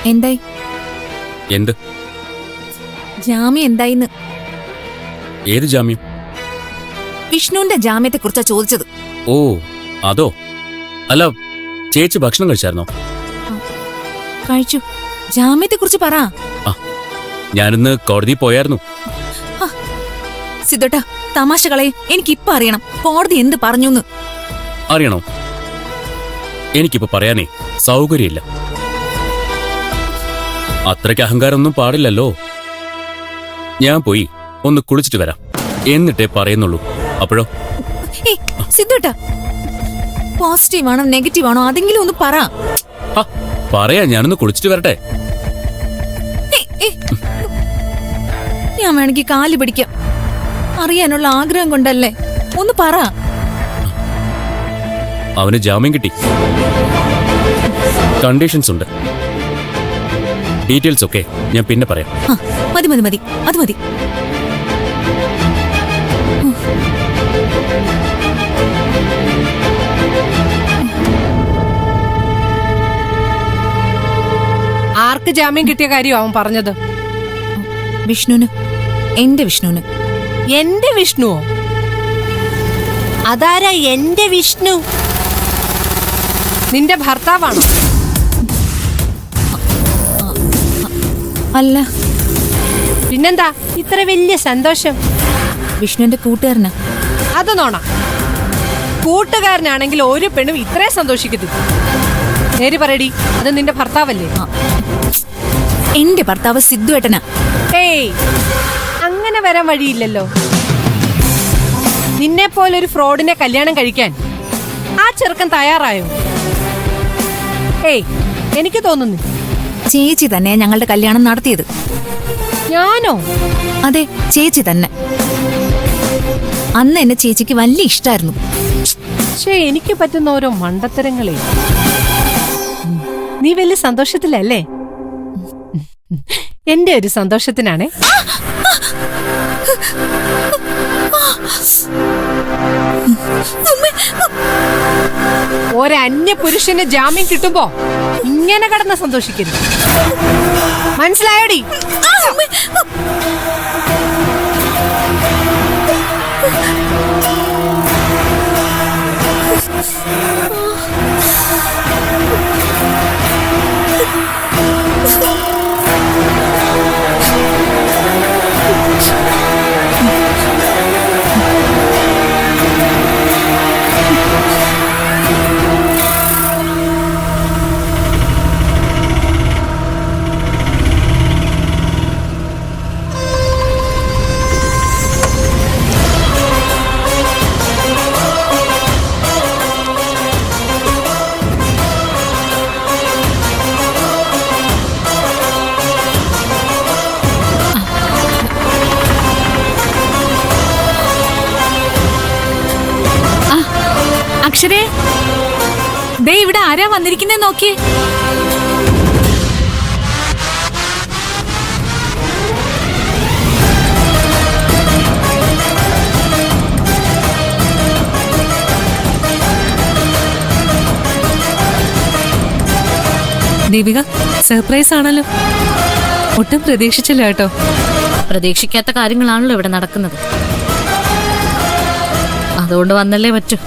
എന്തായി? എന്ത് ജാമ്യം എന്തായിന്ന്? ഏത് ജാമ്യം? വിഷ്ണുവിന്റെ ജാമ്യത്തെ കുറിച്ചാ ചോദിച്ചത്. ഓ അതോ? അല്ല, ചേച്ചി ഭക്ഷണം കഴിച്ചായിരുന്നോ? കഴിച്ചു. ജാമ്യത്തെ കുറിച്ച് പറ. ഞാനിന്ന് കോടതി പോയായിരുന്നു. സിദ്ധോട്ട, തമാശകളെ എനിക്കിപ്പോ അറിയണം, കോടതി എന്ത് പറഞ്ഞുന്ന്. അറിയണോ? എനിക്കിപ്പോ പറയാനേ സൗകര്യമില്ല. അത്രയ്ക്ക് അഹങ്കാരമൊന്നും പാടില്ലല്ലോ. ഞാൻ പോയി ഒന്ന് കുളിച്ചിട്ട് വരാം, എന്നിട്ടേ പറയുന്നുള്ളൂ. അപ്പോഴോ? സിദ്ധോട്ട, പോസിറ്റീവ് ആണോ നെഗറ്റീവ് ആണോ അതെങ്കിലും ഒന്ന് പറ. പറയാ, ഞാനൊന്ന് കുളിച്ചിട്ട് വരട്ടെ. ഞാൻ വേണമെങ്കിൽ കാല് പിടിക്കാം. അറിയാനുള്ള ആഗ്രഹം കൊണ്ടല്ലേ, ഒന്ന് പറ. അവന് ജാമ്യം കിട്ടി. കണ്ടീഷൻസ് ഉണ്ട്. ഡീറ്റെയിൽസ് ഒക്കെ ഞാൻ പിന്നെ പറയാം. മതി മതി മതി, അത് മതി. ആർക്ക് ജാമ്യം കിട്ടിയ കാര്യം അവൻ പറഞ്ഞത്? വിഷ്ണുവിന്. എന്റെ വിഷ്ണുവിന്. എന്റെ വിഷ്ണുവോ? അതാരാ എന്റെ വിഷ്ണു? നിന്റെ ഭർത്താവാണോ? അല്ല. പിന്നെന്താ ഇത്ര വലിയ സന്തോഷം? വിഷ്ണുവിന്റെ കൂട്ടുകാരനാ. അത് നോണ. കൂട്ടുകാരനാണെങ്കിൽ ഒരു പെണ്ണും ഇത്രയും സന്തോഷിക്കത്തില്ല. നേരി പറയടി, അത് നിന്റെ ഭർത്താവല്ലേ? എന്റെ ഭർത്താവ് സിദ്ധുവേട്ടനാ. ഏയ്, അങ്ങനെ വരാൻ വഴിയില്ലല്ലോ. നിന്നെ പോലൊരു ഫ്രോഡിനെ കല്യാണം കഴിക്കാൻ ആ ചെറുക്കൻ തയ്യാറായോ? ഏയ്, എനിക്ക് തോന്നുന്നു ചേച്ചി തന്നെ ഞങ്ങളുടെ കല്യാണം നടത്തിയത്. ഞാനോ? അതെ, ചേച്ചി തന്നെ. അന്ന് എന്നെ ചേച്ചിക്ക് വലിയ ഇഷ്ടായിരുന്നു. പക്ഷേ എനിക്ക് പറ്റുന്ന ഓരോ മണ്ടത്തരങ്ങളെ. നീ വലിയ സന്തോഷത്തിലല്ലേ? എന്റെ ഒരു സന്തോഷത്തിനാണേ. ഒരന്യ പുരുഷന് ജാമ്യം കിട്ടുമ്പോ ഇങ്ങനെ കടന്ന് സന്തോഷിക്കരുത്. മനസ്സിലായോടി? അക്ഷരേ, ദേ ഇവിടെ ആരാ വന്നിരിക്കുന്നേ നോക്കിയേ. ദേവിക, സർപ്രൈസ് ആണല്ലോ. ഒട്ടും പ്രതീക്ഷിച്ചില്ല കേട്ടോ. പ്രതീക്ഷിക്കാത്ത കാര്യങ്ങളാണല്ലോ ഇവിടെ നടക്കുന്നത്. അതുകൊണ്ട് വന്നല്ലേ പറ്റൂ.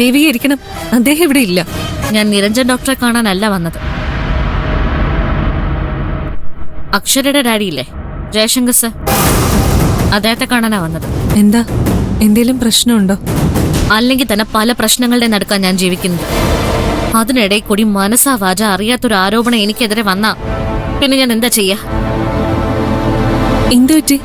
ദേവിക ഇരിക്കണം, അദ്ദേഹം ഇവിടെ ഇല്ല. ഞാൻ നിരഞ്ജൻ ഡോക്ടറെ കാണാനല്ല വന്നത്. അക്ഷരയുടെ ഡാഡിയില്ലേ, ജയശങ്കർ സർ, അദ്ദേഹത്തെ കാണാനാ വന്നത്. എന്താ, എന്തേലും പ്രശ്നമുണ്ടോ? അല്ലെങ്കിൽ തന്നെ പല പ്രശ്നങ്ങളുടെ നടുക്കാൻ ഞാൻ ജീവിക്കുന്നത്. അതിനിടയിൽ കൂടി മനസ്സാ വാച അറിയാത്തൊരു ആരോപണം എനിക്കെതിരെ വന്നാ പിന്നെ ഞാൻ എന്താ ചെയ്യാ? എന്തു പറ്റി?